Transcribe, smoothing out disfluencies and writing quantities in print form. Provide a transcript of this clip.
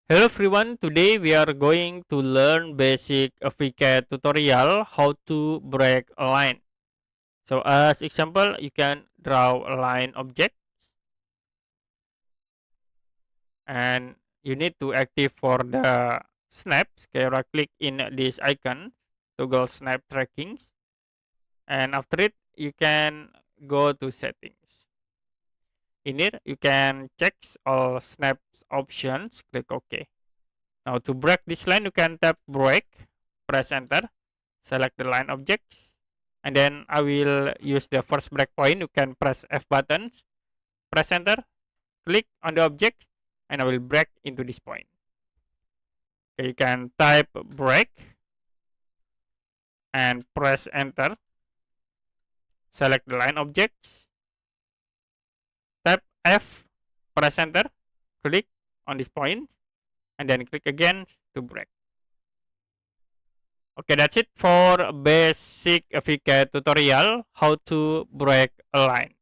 Hello everyone, today we are going to learn basic AviCAD tutorial how to break a line. So as example, you can draw a line object and you need to active for the snaps. Okay, right click in this icon, toggle snap trackings, and after it you can go to settings. In it you can check all snaps options, click OK. Now to break this line you can tap break, press enter, select the line objects, and then I will use the first breakpoint. You can press F buttons, press enter, click on the object, and I will break into this point. Okay, you can type break and press enter, select the line objects, tap F, press enter, click on this point, and then click again to break. Okay, that's it for basic AviCAD tutorial how to break a line.